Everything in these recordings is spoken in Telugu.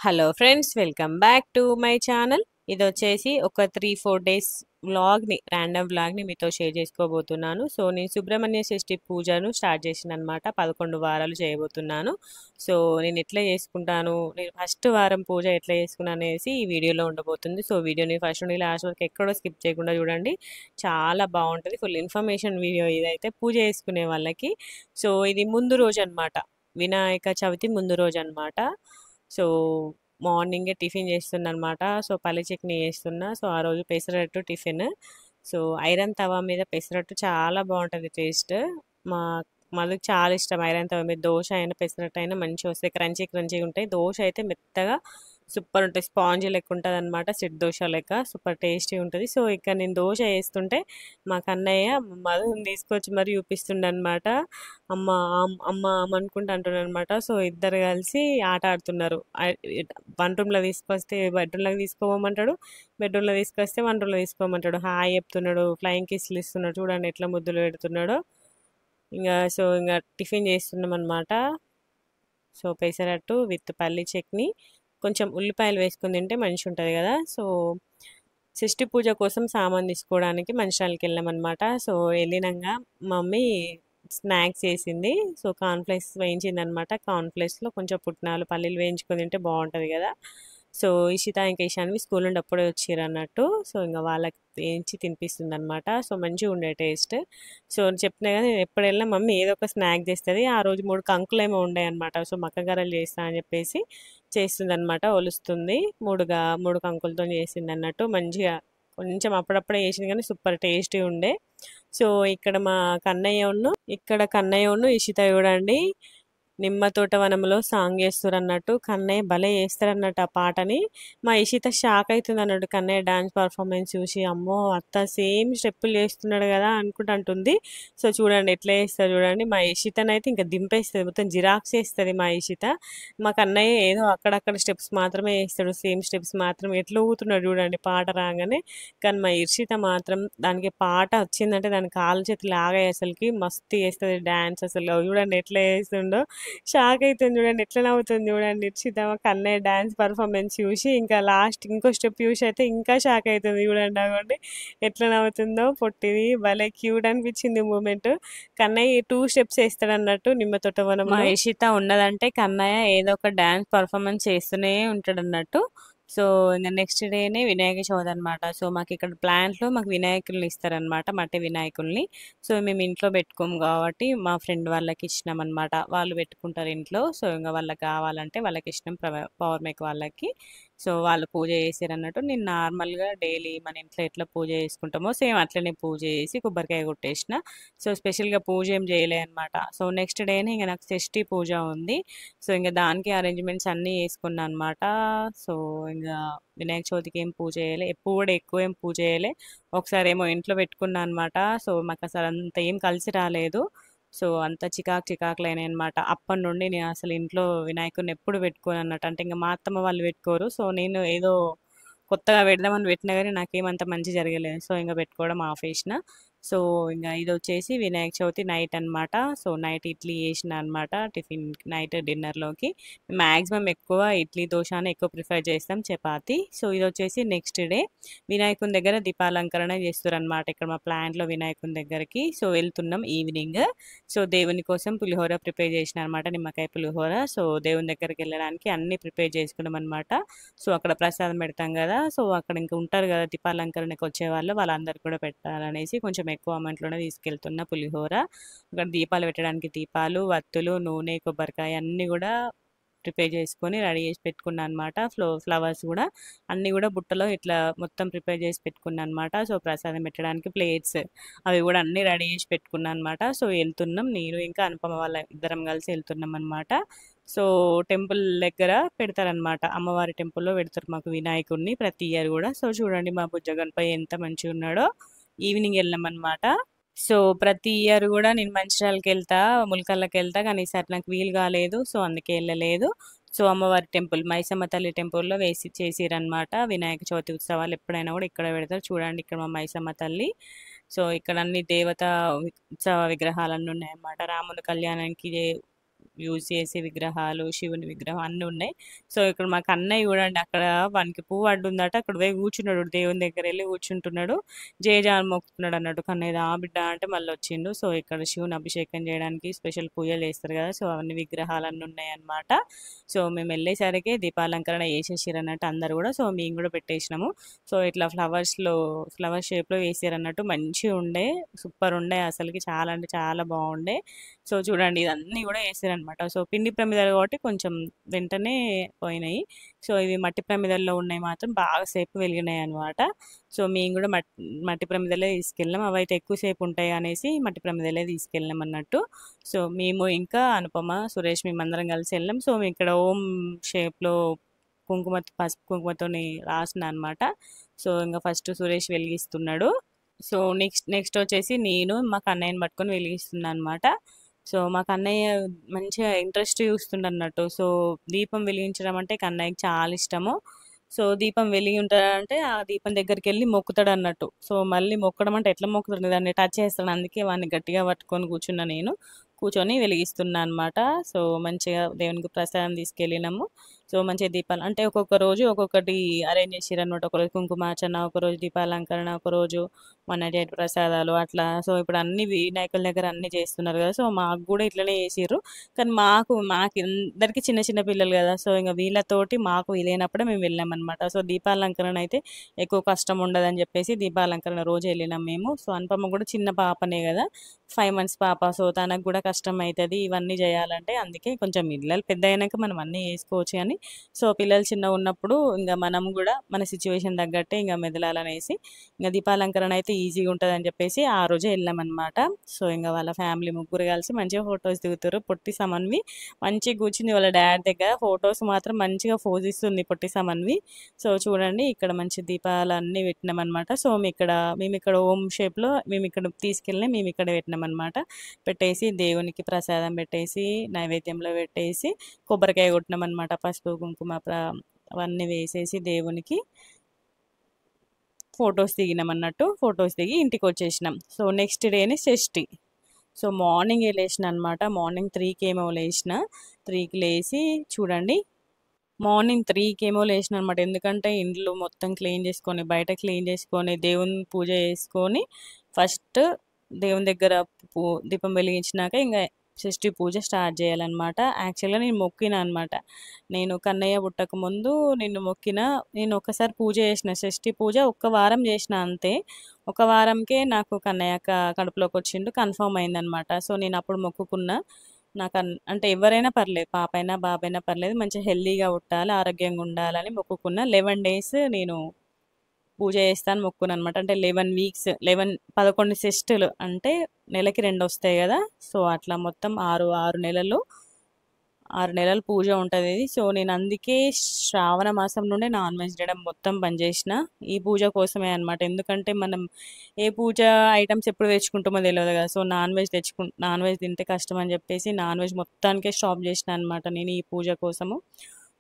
Hello friends, welcome back to my channel. ఇది వచ్చేసి ఒక 3-4 డేస్ ర్యాండమ్ వ్లాగ్ని మీతో షేర్ చేసుకోబోతున్నాను. సో నేను సుబ్రహ్మణ్య షష్ఠి పూజను స్టార్ట్ చేసిన అనమాట. 11 వారాలు చేయబోతున్నాను. సో నేను ఎట్లా చేసుకుంటాను, నేను ఫస్ట్ వారం పూజ ఎట్లా చేసుకున్నాను అనేసి ఈ వీడియోలో ఉండబోతుంది. సో వీడియోని ఫస్ట్ నుండి లాస్ట్ వరకు ఎక్కడో స్కిప్ చేయకుండా చూడండి, చాలా బాగుంటుంది. ఫుల్ ఇన్ఫర్మేషన్ వీడియో ఇదైతే పూజ చేసుకునే వాళ్ళకి. సో ఇది ముందు రోజు అనమాట, వినాయక చవితి ముందు రోజు అనమాట. సో మార్నింగే టిఫిన్ చేస్తున్ననమాట. సో పల్లి చట్నీ చేస్తున్నా. సో ఆ రోజు పెసరట్టు టిఫిన్. సో ఐరన్ తవా మీద పెసరట్టు చాలా బాగుంటుంది టేస్ట్. మా మళ్ళీ చాలా ఇష్టం ఐరన్ తవా మీద దోశ అయినా పెసరట్టు అయినా మంచిగా వస్తాయి, క్రంచీ క్రంచీగా ఉంటాయి. దోశ అయితే మెత్తగా సూపర్ ఉంటుంది, స్పాంజ్ లెక్క ఉంటుంది అనమాట, సెట్ దోశ లెక్క సూపర్ టేస్టీ ఉంటుంది. సో ఇక్కడ నేను దోశ వేస్తుంటే మా కన్నయ్య మధుని తీసుకొచ్చి మరి చూపిస్తుండే అనమాట. అమ్మ అమ్మ అమ్మ అనుకుంటూ అంటున్నాడు అనమాట. సో ఇద్దరు కలిసి ఆట ఆడుతున్నారు. వన్ రూమ్లో తీసుకొస్తే బెడ్రూమ్లోకి తీసుకోమంటాడు, బెడ్రూమ్లో తీసుకొస్తే వన్ రూమ్లో తీసుకోమంటాడు. హాయ్ చెప్తున్నాడు, ఫ్లయింగ్ కిస్లు ఇస్తున్నాడు, చూడండి ఎట్లా ముద్దులు పెడుతున్నాడో. ఇంకా టిఫిన్ చేస్తున్నాం అనమాట. సో పెసరట్టు విత్ పల్లి చట్నీ, కొంచెం ఉల్లిపాయలు వేసుకుని తింటే మంచిగా ఉంటుంది కదా. సో షష్ఠి పూజ కోసం సామాన్ తీసుకోవడానికి మంచిర్యాలకి వెళ్ళామన్నమాట. సో వెళ్ళినాక మమ్మీ స్నాక్స్ చేసింది. సో కార్న్ఫ్లేక్స్ వేయించింది అనమాట. కార్న్ఫ్లేక్స్లో కొంచెం పుట్నాలు పల్లీలు వేయించుకొని తింటే బాగుంటుంది కదా. సో ఇషిత ఇంకా ఇషాన్వి స్కూల్ నుండి అప్పుడే వచ్చారు అన్నట్టు. సో ఇంకా వాళ్ళకి వేయించి తినిపిస్తుంది అనమాట. సో మంచిగా ఉండే టేస్ట్. సో చెప్పినా కదా, నేను ఎప్పుడు వెళ్ళినా మమ్మీ ఏదో ఒక స్నాక్ చేస్తుంది. ఆ రోజు 3 కంకులు ఏమో ఉండే అనమాట. సో మక్కగారలు చేస్తా అని చెప్పేసి చేస్తుంది అనమాట, ఒలుస్తుంది. 3 కంకులతో చేసింది అన్నట్టు. మంచిగా కొంచెం అప్పుడప్పుడే చేసింది కానీ సూపర్ టేస్టీ ఉండే. సో ఇక్కడ కన్నయ్యను ఇషిత చూడండి, నిమ్మ తోట వనంలో సాంగ్ చేస్తారు అన్నట్టు. కన్నయ్య భలే చేస్తారన్నట్టు ఆ పాటని. మా ఇషిత షాక్ అవుతుంది అన్నట్టు కన్నయ్య డాన్స్ పర్ఫార్మెన్స్ చూసి. అమ్మో అత్త సేమ్ స్టెప్పులు చేస్తున్నాడు కదా అనుకుంటూ అంటుంది. సో చూడండి ఎట్లా చేస్తారు చూడండి. మా ఇషితనైతే ఇంకా దింపేస్తుంది, మొత్తం జిరాక్స్ చేస్తుంది మా ఇషిత. మా కన్నయ్య ఏదో అక్కడక్కడ స్టెప్స్ మాత్రమే వేస్తాడు, సేమ్ స్టెప్స్ మాత్రం ఎట్లా ఊగుతున్నాడు చూడండి పాట రాగానే. కానీ మా ఇషిత మాత్రం దానికి పాట వచ్చిందంటే దాని కాలు చేతులు లాగాయి, అసలుకి మస్తు చేస్తుంది డాన్స్. అసలు చూడండి ఎట్లా చేస్తుండో, షాక్ అవుతుంది చూడండి, ఎట్లా నవ్వుతుంది చూడండి ఇర్షిత మా కన్నయ్య డాన్స్ పర్ఫార్మెన్స్ చూసి. ఇంకా లాస్ట్ ఇంకో స్టెప్ చూసి అయితే ఇంకా షాక్ అవుతుంది చూడండి. అవ్వండి ఎట్లా నవ్వుతుందో పొట్టిది, భలే క్యూట్ అనిపించింది మూమెంట్. కన్నయ్య 2 స్టెప్స్ వేస్తాడు అన్నట్టు నిమ్మ తోటవనం. మా ఇషిత ఉన్నదంటే కన్నయ్య ఏదో ఒక డాన్స్ పర్ఫార్మెన్స్ చేస్తూనే ఉంటాడు అన్నట్టు. సో ఇంకా నెక్స్ట్ డేనే వినాయక చవితి అనమాట. సో మాకు ఇక్కడ ప్లాంట్లో మాకు వినాయకుల్ని ఇస్తారనమాట, మట్టి వినాయకుల్ని. సో మేము ఇంట్లో పెట్టుకోము కాబట్టి మా ఫ్రెండ్ వాళ్ళకి ఇచ్చినాం అనమాట. వాళ్ళు పెట్టుకుంటారు ఇంట్లో. సో ఇంకా వాళ్ళకి కావాలంటే వాళ్ళకి ఇష్టం, పవర్ మేక్ వాళ్ళకి. సో వాళ్ళు పూజ చేసారు అన్నట్టు. నేను నార్మల్గా డైలీ మన ఇంట్లో ఎట్లా పూజ చేసుకుంటామో సేమ్ అట్లనే పూజ చేసి కొబ్బరికాయ కొట్టేసిన. సో స్పెషల్గా పూజ ఏం చేయలే అనమాట. సో నెక్స్ట్ డేనే ఇంకా నాకు షష్ఠి పూజ ఉంది. సో ఇంకా దానికి అరేంజ్మెంట్స్ అన్నీ చేసుకున్నాను అనమాట. సో ఇంకా వినాయక చవితికి ఏం పూజ చేయలే, ఎప్పుడు కూడా ఎక్కువ ఏం పూజ చేయలే. ఒకసారి ఏమో ఇంట్లో పెట్టుకున్నా అనమాట. సో మాకు అసలు అంత ఏం కలిసి రాలేదు. సో అంత చికాకులైనాయి అనమాట. అప్పటి నుండి నేను అసలు ఇంట్లో వినాయకుడిని ఎప్పుడు పెట్టుకోను అన్నట్టు. అంటే ఇంకా మా అత్తమ్మ వాళ్ళు పెట్టుకోరు. సో నేను ఏదో కొత్తగా పెడదామని పెట్టినా కానీ నాకేమంత మంచి జరగలేదు. సో ఇంకా పెట్టుకోవడం ఆపేసిన. సో ఇంకా ఇది వచ్చేసి వినాయక చవితి నైట్ అనమాట. సో నైట్ ఇడ్లీ చేసిన అనమాట టిఫిన్, నైట్ డిన్నర్లోకి. మ్యాక్సిమం ఎక్కువ ఇడ్లీ దోశనే ఎక్కువ ప్రిఫర్ చేస్తాం, చపాతి. సో ఇది వచ్చేసి నెక్స్ట్ డే వినాయకుని దగ్గర దీపాలంకరణ చేస్తారు అనమాట ఇక్కడ మా ప్లాంట్లో వినాయకుని దగ్గరికి. సో వెళ్తున్నాం ఈవినింగ్. సో దేవుని కోసం పులిహోర ప్రిపేర్ చేసిన అనమాట, నిమ్మకాయ పులిహోర. సో దేవుని దగ్గరికి వెళ్ళడానికి అన్ని ప్రిపేర్ చేసుకున్నాం అనమాట. సో అక్కడ ప్రసాదం పెడతాం కదా, సో అక్కడ ఇంకా ఉంటారు కదా దీపాలంకరణకి వచ్చే వాళ్ళు, వాళ్ళందరికీ కూడా పెట్టాలనేసి కొంచెం ఎక్కువ అమౌంట్లోనే తీసుకెళ్తున్న పులిహోర. అక్కడ దీపాలు పెట్టడానికి దీపాలు, వత్తులు, నూనె, కొబ్బరికాయ అన్నీ కూడా ప్రిపేర్ చేసుకొని రెడీ చేసి పెట్టుకున్నాను అనమాట. ఫ్లవర్స్ కూడా అన్నీ కూడా బుట్టలో ఇట్లా మొత్తం ప్రిపేర్ చేసి పెట్టుకున్నాను అనమాట. సో ప్రసాదం పెట్టడానికి ప్లేట్స్ అవి కూడా అన్నీ రెడీ చేసి పెట్టుకున్నాను అనమాట. సో వెళ్తున్నాం, నేను ఇంకా అనుపమ వాళ్ళ ఇద్దరం కలిసి వెళ్తున్నాం అనమాట. సో టెంపుల్ దగ్గర పెడతారనమాట, అమ్మవారి టెంపుల్లో పెడతారు మాకు వినాయకుడిని ప్రతి ఇయర్ కూడా. సో చూడండి మా బుజ్జ గణపయ్య ఎంత మంచిగా ఉన్నాడో. ఈవినింగ్ వెళ్ళాం అనమాట. సో ప్రతి ఇయర్ కూడా నేను మంచిర్యాలకి వెళ్తా, ములకల్లోకి వెళ్తా, కానీ ఈసారి నాకు వీలు కాలేదు. సో అందుకే వెళ్ళలేదు. సో అమ్మవారి టెంపుల్ మైసమ్మ తల్లి టెంపుల్లో చేసిరనమాట. వినాయక చవితి ఉత్సవాలు ఎప్పుడైనా కూడా ఇక్కడ పెడతారు. చూడండి ఇక్కడ మా మైసమ్మ తల్లి. సో ఇక్కడ అన్ని దేవత ఉత్సవ విగ్రహాలన్నీ ఉన్నాయన్నమాట. రాముని కళ్యాణానికి యూజ్ చేసే విగ్రహాలు, శివుని విగ్రహం అన్నీ ఉన్నాయి. సో ఇక్కడ మా కన్నయ్య చూడండి, అక్కడ వానికి పువ్వు అడ్డుందట, అక్కడ పోయి కూర్చున్నాడు, దేవుని దగ్గర వెళ్ళి కూర్చుంటున్నాడు, జయజాన్ మొక్కుతున్నాడు అన్నట్టు. కన్నయ్య ఆ బిడ్డ అంటే మళ్ళీ వచ్చిండు. సో ఇక్కడ శివుని అభిషేకం చేయడానికి స్పెషల్ పూజలు చేస్తారు కదా, సో అవన్నీ విగ్రహాలన్నీ ఉన్నాయి అన్నమాట. సో మేము వెళ్ళేసరికి దీపాలంకరణ చేసేసారు అన్నట్టు అందరు కూడా. సో మేము కూడా పెట్టేసినాము. సో ఇట్లా ఫ్లవర్ షేప్లో వేసారు అన్నట్టు, మంచిగా ఉండే, సూపర్ ఉండే, అసలుకి చాలా అంటే చాలా బాగుండే. సో చూడండి ఇదన్నీ కూడా వేసారనమాట. సో పిండి ప్రమిదలు కాబట్టి కొంచెం వెంటనే పోయినాయి. సో ఇవి మట్టి ప్రమిదల్లో ఉన్నాయి మాత్రం బాగా సేపు వెలిగినాయి అనమాట. సో మేము కూడా మట్టి ప్రమిదలే తీసుకెళ్ళాం, అవి అయితే ఎక్కువసేపు ఉంటాయి అనేసి మట్టి ప్రమిదలే తీసుకెళ్ళాం అన్నట్టు. సో మేము ఇంకా అనుపమ, సురేష్ మేమందరం కలిసి వెళ్ళాం. సో మేము ఇక్కడ ఓం షేప్లో పసుపు కుంకుమతోని రాసిన అనమాట. సో ఇంకా ఫస్ట్ సురేష్ వెలిగిస్తున్నాడు. సో నెక్స్ట్ వచ్చేసి నేను మా కన్నయ్యని పట్టుకొని వెలిగిస్తున్నా అనమాట. సో మా కన్నయ్య మంచిగా ఇంట్రెస్ట్ చూస్తుండ అన్నట్టు. సో దీపం వెలిగించడం అంటే కన్నయ్యకి చాలా ఇష్టము. సో దీపం వెలిగి ఉంటాడంటే ఆ దీపం దగ్గరికి వెళ్ళి మొక్కుతాడు అన్నట్టు. సో మళ్ళీ మొక్కడం అంటే ఎట్లా మొక్కుతాడు, దాన్ని టచ్ చేస్తాడు, అందుకే వాడిని గట్టిగా పట్టుకొని కూర్చున్నా, నేను కూర్చొని వెలిగిస్తున్నా అనమాట. సో మంచిగా దేవునికి ప్రసాదం తీసుకెళ్ళినాము. సో మంచిగా దీపాలు అంటే ఒక్కొక్క రోజు ఒక్కొక్కటి అరేంజ్ చేసిర్రు అనమాట. ఒకరోజు కుంకుమార్చన, ఒకరోజు దీపాలంకరణ, ఒకరోజు మన ప్రసాదాలు అట్లా. సో ఇప్పుడు అన్ని వినాయకుల దగ్గర అన్ని చేస్తున్నారు కదా, సో మాకు కూడా ఇట్లనే చేసిర్రు. కానీ మాకు అందరికి చిన్న చిన్న పిల్లలు కదా, సో ఇంకా వీళ్ళతోటి మాకు వీలైనప్పుడే మేము వెళ్ళామన్నమాట. సో దీపాలంకరణ అయితే ఎక్కువ కష్టం ఉండదని చెప్పేసి దీపాలంకరణ రోజు వెళ్ళినాం మేము. సో అనుపమ కూడా చిన్న పాపనే కదా, 5 months పాప. సో తనకు కూడా కష్టం అవుతుంది ఇవన్నీ చేయాలంటే, అందుకే కొంచెం పిల్లలు పెద్ద అయినాక మనం అన్నీ చేసుకోవచ్చు కానీ, సో పిల్లలు చిన్న ఉన్నప్పుడు ఇంకా మనం కూడా మన సిచ్యువేషన్ తగ్గట్టే ఇంకా మెదలాలనేసి ఇంకా దీపాలంకరణ అయితే ఈజీగా ఉంటుంది అని చెప్పేసి ఆ రోజే వెళ్ళామన్నమాట. సో ఇంకా వాళ్ళ ఫ్యామిలీ ముగ్గురు కలిసి మంచిగా ఫొటోస్ దిగుతారు. పొట్టి సమన్వి మంచిగా కూర్చుంది వాళ్ళ డాడ్ దగ్గర, ఫొటోస్ మాత్రం మంచిగా పోజ్ ఇస్తుంది పొట్టి సమన్వి. సో చూడండి ఇక్కడ మంచి దీపాలు అన్నీ పెట్టినామన్నమాట. సో మేము ఇక్కడ ఓం షేప్లో మేము ఇక్కడ తీసుకెళ్ళి మేము ఇక్కడ పెట్టినామన్నమాట. పెట్టేసి దేవునికి ప్రసాదం పెట్టేసి నైవేద్యంలో పెట్టేసి కొబ్బరికాయ కొట్టినామన్నమాట. పసుపు కుంకుమ అవన్నీ వేసేసి దేవునికి ఫొటోస్ దిగినామన్నట్టు. ఫొటోస్ దిగి ఇంటికి వచ్చేసినాం. సో నెక్స్ట్ డేని షష్ఠి. సో మార్నింగ్ లేచిన అనమాట. మార్నింగ్ 3కి ఏమో లేచిన, 3కి లేచి చూడండి మార్నింగ్ 3కి ఏమో లేచిన అనమాట. ఎందుకంటే ఇండ్లు మొత్తం క్లీన్ చేసుకొని, బయట క్లీన్ చేసుకొని, దేవుని పూజ చేసుకొని ఫస్ట్ దేవుని దగ్గర దీపం వెలిగించినాక ఇంకా షష్ఠి పూజ స్టార్ట్ చేయాలన్నమాట. యాక్చువల్గా నేను మొక్కిన అనమాట, నేను కన్నయ్య పుట్టక ముందు నేను ఒకసారి పూజ చేసిన, షష్ఠి పూజ ఒక్క వారం చేసిన అంతే. ఒక వారంకే నాకు కన్నయ్య కడుపులోకి వచ్చిండు, కన్ఫర్మ్ అయిందనమాట. సో నేను అప్పుడు మొక్కుకున్నా, నాకు అంటే ఎవరైనా పర్లేదు, పాపైనా బాబైనా పర్లేదు, మంచిగా హెల్దీగా పుట్టాలి, ఆరోగ్యంగా ఉండాలని మొక్కుకున్నా. 11 days నేను పూజ చేస్తాను మొక్కును అనమాట. అంటే 11 weeks 11 షష్ఠులు అంటే నెలకి 2 వస్తాయి కదా. సో అట్లా మొత్తం 6 నెలలు పూజ ఉంటుంది. సో నేను అందుకే శ్రావణ మాసం నుండే నాన్ వెజ్ తినడం మొత్తం బంద్ చేసిన, ఈ పూజ కోసమే అనమాట. ఎందుకంటే మనం ఏ పూజ ఐటమ్స్ ఎప్పుడు తెచ్చుకుంటామో తెలియదు కదా. సో నాన్ వెజ్ తింటే కష్టం అని చెప్పేసి నాన్ వెజ్ మొత్తానికే స్టాప్ చేసిన అనమాట నేను ఈ పూజ కోసము.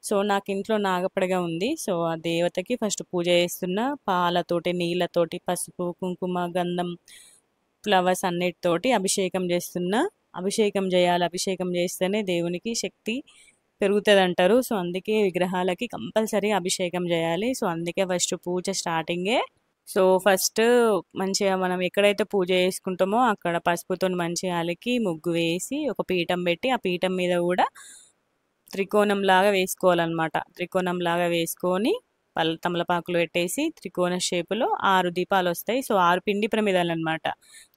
సో నాకు ఇంట్లో నాగపడగ ఉంది. సో ఆ దేవతకి ఫస్ట్ పూజ చేస్తున్నా, పాలతోటి నీళ్ళతోటి పసుపు కుంకుమ గంధం ఫ్లవర్స్ అన్నిటితోటి అభిషేకం చేస్తున్నా. అభిషేకం చేయాలి, అభిషేకం చేస్తేనే దేవునికి శక్తి పెరుగుతుంది అంటారు. సో అందుకే విగ్రహాలకి కంపల్సరీ అభిషేకం చేయాలి. సో అందుకే ఫస్ట్ పూజ స్టార్టింగే. సో ఫస్ట్ మంచిగా మనం ఎక్కడైతే పూజ చేసుకుంటామో అక్కడ పసుపుతో మంచిగా అలికి ముగ్గు వేసి ఒక పీఠం పెట్టి ఆ పీఠం మీద కూడా త్రికోణం లాగా వేసుకోవాలన్నమాట. త్రికోణం లాగా వేసుకొని తమలపాకులు పెట్టేసి త్రికోణ షేపులో 6 దీపాలు వస్తాయి. సో 6 పిండి ప్రమిదాలు అనమాట,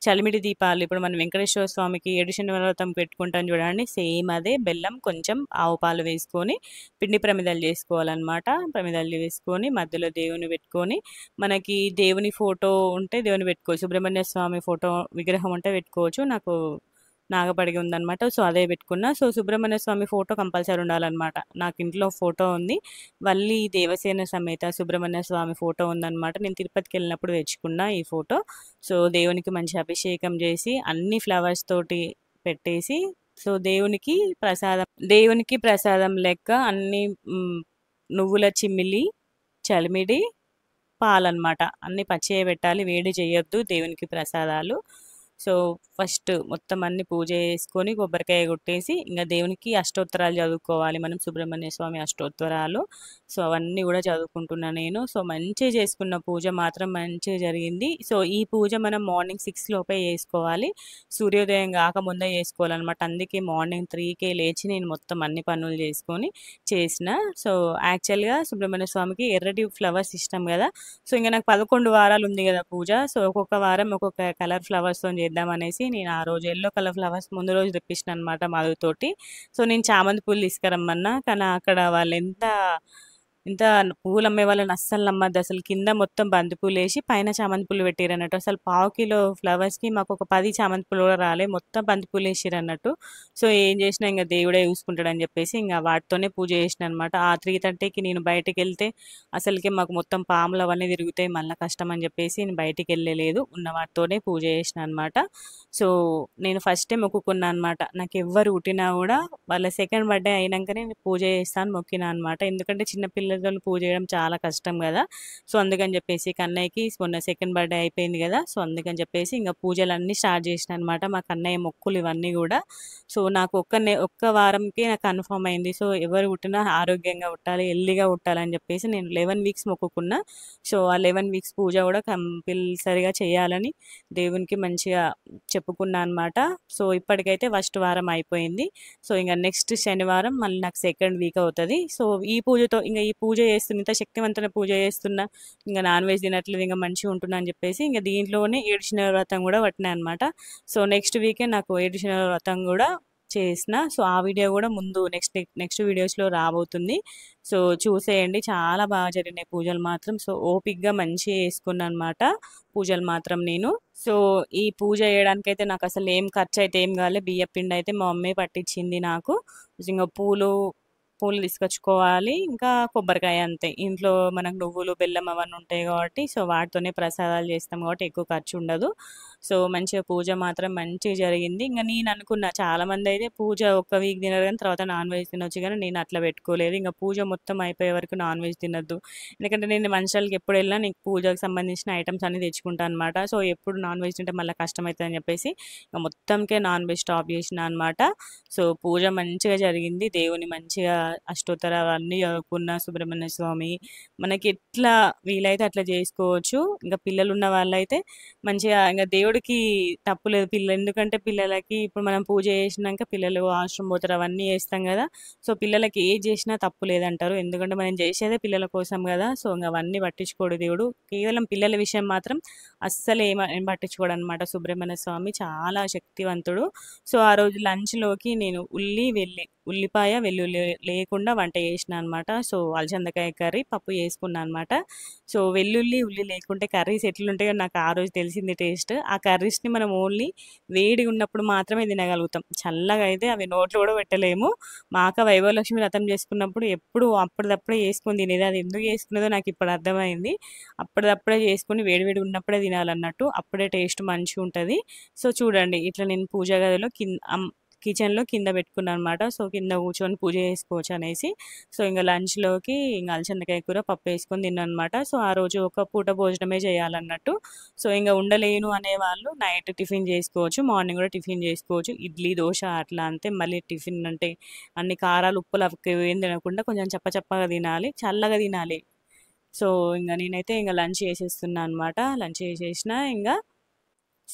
చలిమిడి దీపాలు. ఇప్పుడు మనం వెంకటేశ్వర స్వామికి 7 శనివారాల వ్రతం పెట్టుకుంటాం చూడండి, సేమ్ అదే. బెల్లం కొంచెం ఆవు పాలు వేసుకొని పిండి ప్రమిదాలు చేసుకోవాలన్నమాట. ప్రమిదాలు వేసుకొని మధ్యలో దేవుని పెట్టుకొని, మనకి దేవుని ఫోటో ఉంటే దేవుని పెట్టుకోవచ్చు, సుబ్రహ్మణ్య స్వామి ఫోటో విగ్రహం ఉంటే పెట్టుకోవచ్చు. నాకు నాగపడిగి ఉందనమాట, సో అదే పెట్టుకున్నా. సో సుబ్రహ్మణ్య స్వామి ఫోటో కంపల్సరీ ఉండాలన్నమాట. నాకు ఇంట్లో ఫోటో ఉంది, వల్లి దేవసేన సమేత సుబ్రహ్మణ్య స్వామి ఫోటో ఉందన్నమాట. నేను తిరుపతికి వెళ్ళినప్పుడు తెచ్చుకున్నా ఈ ఫోటో. సో దేవునికి మంచి అభిషేకం చేసి అన్ని ఫ్లవర్స్ తోటి పెట్టేసి, సో దేవునికి ప్రసాదం లెక్క అన్ని నువ్వుల చిమ్మిలి, చలిమిడి, పాలన్నమాట, అన్ని పచ్చివే పెట్టాలి, వేడి చేయొద్దు దేవునికి ప్రసాదాలు. సో ఫస్ట్ మొత్తం అన్ని పూజ చేసుకొని కొబ్బరికాయ కొట్టేసి ఇంకా దేవునికి అష్టోత్తరాలు చదువుకోవాలి మనం, సుబ్రహ్మణ్య స్వామి అష్టోత్తరాలు. సో అవన్నీ కూడా చదువుకుంటున్నా నేను. సో మంచిగా చేసుకున్న పూజ మాత్రం మంచిగా జరిగింది. సో ఈ పూజ మనం మార్నింగ్ 6 లోపే చేసుకోవాలి, సూర్యోదయం కాకముందే చేసుకోవాలన్నమాట. అందుకే మార్నింగ్ 3కే లేచి నేను మొత్తం అన్ని పనులు చేసుకొని చేసిన. సో యాక్చువల్గా సుబ్రహ్మణ్య స్వామికి ఎర్రటి ఫ్లవర్స్ ఇష్టం కదా. సో ఇంకా నాకు 11 వారాలు ఉంది కదా పూజ. సో ఒక్కొక్క వారం ఒక్కొక్క కలర్ ఫ్లవర్స్తో చేద్దామనేసి నేను ఆ రోజు ఎల్లో కలర్ ఫ్లవర్స్ ముందు రోజు తెప్పించిన అనమాట మధుతోటి. సో నేను చామంతి పూలు తీసుకురమ్మన్నా, కానీ అక్కడ వాళ్ళు ఇంత పువ్వులు అమ్మే వాళ్ళని అస్సలు నమ్మద్దు. అసలు కింద మొత్తం బంతి పూలు వేసి పైన చామంతి పూలు పెట్టిరన్నట్టు. అసలు పావు కిలో ఫ్లవర్స్కి మాకు ఒక 10 చామంతి పూలు కూడా రాలే, మొత్తం బంతి పూలు వేసిరన్నట్టు. సో ఏం చేసినా ఇంకా దేవుడే చూసుకుంటాడని చెప్పేసి ఇంకా వాటితోనే పూజ చేసిన అనమాట. ఆ 3:30కి నేను బయటికి వెళ్తే అసలుకి మాకు మొత్తం పాములు అవన్నీ తిరుగుతాయి, మళ్ళీ కష్టం అని చెప్పేసి నేను బయటికి వెళ్ళలేదు, ఉన్న వాటితోనే పూజ చేసిన అనమాట. సో నేను ఫస్ట్ టైం మొక్కుకున్నా అనమాట, నాకు ఎవ్వరు పుట్టినా కూడా వాళ్ళ సెకండ్ బర్త్డే అయినాకనే నేను పూజ చేస్తాను మొక్కినా అనమాట. ఎందుకంటే చిన్న పిల్లలతో పూజ చేయడం చాలా కష్టం కదా. సో అందుకని చెప్పేసి కన్నయ్యకి మొన్న సెకండ్ బర్త్డే అయిపోయింది కదా. సో అందుకని చెప్పేసి ఇంకా పూజలన్నీ స్టార్ట్ చేసిన అనమాట, మా కన్నయ్య మొక్కులు ఇవన్నీ కూడా. సో నాకు ఒక్క వారంకి నాకు కన్ఫర్మ్ అయింది. సో ఎవరు పుట్టినా ఆరోగ్యంగా పుట్టాలి, హెల్దీగా పుట్టాలని చెప్పేసి నేను 11 వీక్స్ మొక్కుకున్నా. సో ఆ 11 వీక్స్ పూజ కూడా కంపల్సరిగా చేయాలని దేవునికి మంచిగా చెప్పుకున్నా అనమాట. సో ఇప్పటికైతే ఫస్ట్ వారం అయిపోయింది. సో ఇంకా నెక్స్ట్ శనివారం మళ్ళీ నాకు సెకండ్ వీక్ అవుతుంది. సో ఈ పూజతో ఇంకా ఈ పూజ చేస్తున్న, ఇంత శక్తివంతమైన పూజ చేస్తున్నా, ఇంకా నాన్ వెజ్ తినట్లేదు, ఇంకా మంచిగా ఉంటున్నా అని చెప్పేసి ఇంకా దీంట్లోనే ఏడుశినల వ్రతం కూడా పట్టినా అనమాట. సో నెక్స్ట్ వీకే నాకు ఏడుశినల వ్రతం కూడా చేసిన. సో ఆ వీడియో కూడా ముందు నెక్స్ట్ వీడియోస్లో రాబోతుంది. సో చూసేయండి, చాలా బాగా జరిగినాయి పూజలు మాత్రం. సో ఓపిక్గా మంచిగా చేసుకున్నాను అనమాట పూజలు మాత్రం నేను. సో ఈ పూజ చేయడానికైతే నాకు అసలు ఏం ఖర్చు అయితే ఏం కాలే, బియ్య పిండి అయితే మా మమ్మీ పట్టించింది నాకు. ఇంకా పూలు తీసుకొచ్చుకోవాలి, ఇంకా కొబ్బరికాయ అంతే. ఇంట్లో మనకు నువ్వులు బెల్లం అవన్నీ ఉంటాయి కాబట్టి సో వాటితోనే ప్రసాదాలు చేస్తాం కాబట్టి ఎక్కువ ఖర్చు ఉండదు. సో మంచిగా పూజ మాత్రం మంచిగా జరిగింది. ఇంకా నేను అనుకున్నా, చాలామంది అయితే పూజ ఒక్క వీక్ తినరు కానీ తర్వాత నాన్ వెజ్ తినొచ్చు, కానీ నేను అట్లా పెట్టుకోలేదు. ఇంకా పూజ మొత్తం అయిపోయే వరకు నాన్ వెజ్ తినొద్దు, ఎందుకంటే నేను మనుషులకి ఎప్పుడు వెళ్ళినా నీకు పూజకు సంబంధించిన ఐటమ్స్ అన్ని తెచ్చుకుంటాను అనమాట. సో ఎప్పుడు నాన్ వెజ్ తింటే మళ్ళీ కష్టం అవుతుంది అని చెప్పేసి ఇంకా మొత్తంకే నాన్ వెజ్ స్టాప్ చేసిన అనమాట. సో పూజ మంచిగా జరిగింది, దేవుని మంచిగా అష్టోత్తరాలు అన్నీ చదువుకున్న, సుబ్రహ్మణ్య స్వామి మనకి ఎట్లా వీలైతే అట్లా చేసుకోవచ్చు. ఇంకా పిల్లలు ఉన్న వాళ్ళైతే మంచిగా ఇంకా దేవుడికి తప్పులేదు పిల్లలు, ఎందుకంటే పిల్లలకి ఇప్పుడు మనం పూజ చేసినాక పిల్లలు వాష్రూమ్ పోతారు అవన్నీ చేస్తాం కదా. సో పిల్లలకి ఏది చేసినా తప్పు లేదంటారు, ఎందుకంటే మనం చేసేదే పిల్లల కోసం కదా. సో ఇంకా అవన్నీ పట్టించుకోడు దేవుడు, కేవలం పిల్లల విషయం మాత్రం అస్సలు ఏం పట్టించుకోడు అనమాట. సుబ్రహ్మణ్య స్వామి చాలా శక్తివంతుడు. సో ఆ రోజు లంచ్లోకి నేను ఉల్లిపాయ వెల్లుల్లి లేకుండా వంట చేసిన అనమాట. సో అలసందకాయ కర్రీ పప్పు చేసుకున్నా అనమాట. సో ఉల్లి లేకుంటే కర్రీస్ ఎట్లుంటాయో నాకు ఆ రోజు తెలిసింది టేస్ట్. ఆ కర్రీస్ని మనం ఓన్లీ వేడి ఉన్నప్పుడు మాత్రమే తినగలుగుతాం, చల్లగా అయితే అవి నోట్లో కూడా పెట్టలేము. మా అక్క వైభవలక్ష్మి వ్రతం చేసుకున్నప్పుడు ఎప్పుడు అప్పటిదప్పుడే చేసుకొని తినేది, అది ఎందుకు చేసుకునేదో నాకు ఇప్పుడు అర్థమైంది. అప్పటిదప్పుడే చేసుకుని వేడివేడి ఉన్నప్పుడే తినాలన్నట్టు, అప్పుడే టేస్ట్ మంచిగా ఉంటుంది. సో చూడండి, ఇట్లా నేను పూజ గదిలో కిచెన్లో కింద పెట్టుకున్నాను అనమాట. సో కింద కూర్చొని పూజ చేసుకోవచ్చు అనేసి. సో ఇంకా లంచ్లోకి ఇంకా అలసందకాయ కూర పప్పు వేసుకొని తిన్నాను అనమాట. సో ఆ రోజు ఒక పూట భోజనమే చేయాలన్నట్టు. సో ఇంకా ఉండలేను అనేవాళ్ళు నైట్ టిఫిన్ చేసుకోవచ్చు, మార్నింగ్ కూడా టిఫిన్ చేసుకోవచ్చు, ఇడ్లీ దోశ అట్లా అంతే. మళ్ళీ టిఫిన్ అంటే అన్ని కారాలు ఉప్పులు అవి ఏం తినకుండా కొంచెం చప్పగా తినాలి, చల్లగా తినాలి. సో ఇంకా నేనైతే ఇంకా లంచ్ చేసేస్తున్నా అనమాట. లంచ్ చేసేసిన ఇంకా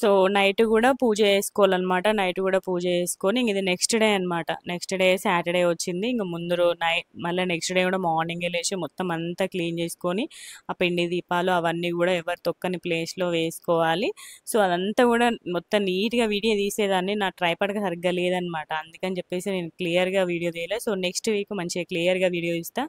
సో నైట్ కూడా పూజ చేసుకోవాలన్నమాట. నైట్ కూడా పూజ చేసుకొని ఇంక ఇది నెక్స్ట్ డే అనమాట. నెక్స్ట్ డే సాటర్డే వచ్చింది. ఇంక ముందు నైట్ మళ్ళీ నెక్స్ట్ డే కూడా మార్నింగే లేచి మొత్తం అంతా క్లీన్ చేసుకొని ఆ పిండి దీపాలు అవన్నీ కూడా ఎవరు తొక్కని ప్లేస్లో వేసుకోవాలి. సో అదంతా కూడా మొత్తం నీట్గా వీడియో తీసేదాన్ని, నా ట్రైపాడ్గా సరిగ్గా లేదనమాట, అందుకని చెప్పేసి నేను క్లియర్గా వీడియో తీయలేదు. సో నెక్స్ట్ వీక్ మంచిగా క్లియర్గా వీడియో ఇస్తా.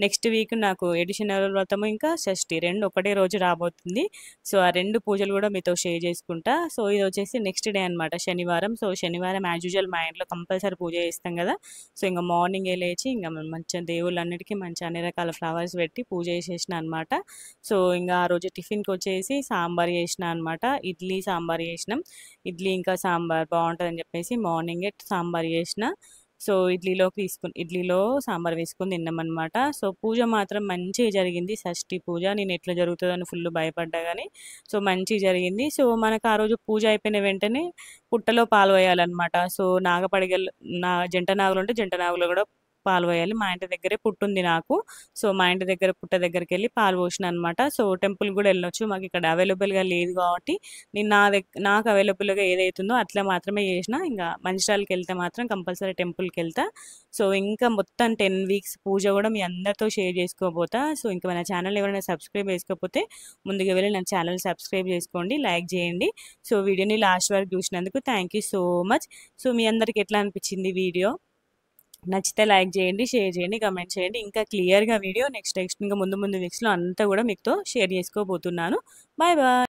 నెక్స్ట్ వీక్ నాకు ఎడిషనల్ వ్రతము ఇంకా షష్ఠి రెండు ఒకటే రోజు రాబోతుంది. సో ఆ రెండు పూజలు కూడా మీతో షేర్ చేసుకుంటా. సో ఇది వచ్చేసి నెక్స్ట్ డే అనమాట, శనివారం. సో శనివారం యాజ్ యూజువల్ మా ఇంట్లో కంపల్సరీ పూజ చేస్తాం కదా. సో ఇంకా మార్నింగే లేచి ఇంకా మంచిగా దేవుళ్ళన్నిటికీ మంచి అన్ని రకాల ఫ్లవర్స్ పెట్టి పూజ చేసేసిన అనమాట. సో ఇంకా ఆ రోజు టిఫిన్కి వచ్చేసి సాంబార్ చేసిన అనమాట, ఇడ్లీ సాంబార్ చేసినాం. ఇడ్లీ ఇంకా సాంబార్ బాగుంటుందని చెప్పేసి మార్నింగే సాంబార్ చేసిన. సో ఇడ్లీలో సాంబార్ వేసుకొని తిన్నామనమాట. సో పూజ మాత్రం మంచిగా జరిగింది. షష్ఠి పూజ నేను ఎట్లా జరుగుతుందని ఫుల్ భయపడ్డా కానీ సో మంచిగా జరిగింది. సో మనకు ఆ రోజు పూజ అయిపోయిన వెంటనే పుట్టలో పాలు పోయాలన్నమాట. సో నాగపడిగలు జంట నాగులు ఉంటే జంట నాగులు కూడా పాలు పోయాలి. మా ఇంటి దగ్గరే పుట్టుంది నాకు. సో మా ఇంటి దగ్గర పుట్ట దగ్గరికి వెళ్ళి పాలు పోసిన అనమాట. సో టెంపుల్ కూడా వెళ్ళొచ్చు, మాకు ఇక్కడ అవైలబుల్గా లేదు కాబట్టి నేను నాకు అవైలబుల్గా ఏదైతుందో అట్లా మాత్రమే చేసిన. ఇంకా మంచిర్యాలకి వెళ్తే మాత్రం కంపల్సరీ టెంపుల్కి వెళ్తా. సో ఇంకా మొత్తం 10 వీక్స్ పూజ కూడా మీ అందరితో షేర్ చేసుకోబోతా. సో ఇంకా మన ఛానల్ ఎవరైనా సబ్స్క్రైబ్ చేసుకోకపోతే ముందుగా వెళ్ళి నా ఛానల్ సబ్స్క్రైబ్ చేసుకోండి, లైక్ చేయండి. సో వీడియోని లాస్ట్ వరకు చూసినందుకు thank you so much. So మీ అందరికి ఎట్లా అనిపించింది వీడియో? నచ్చితే లైక్ చేయండి, షేర్ చేయండి, కమెంట్ చేయండి. ఇంకా క్లియర్గా వీడియో నెక్స్ట్ ఇంకా ముందు వీక్స్లో అంతా కూడా మీతో షేర్ చేసుకోబోతున్నాను. Bye bye.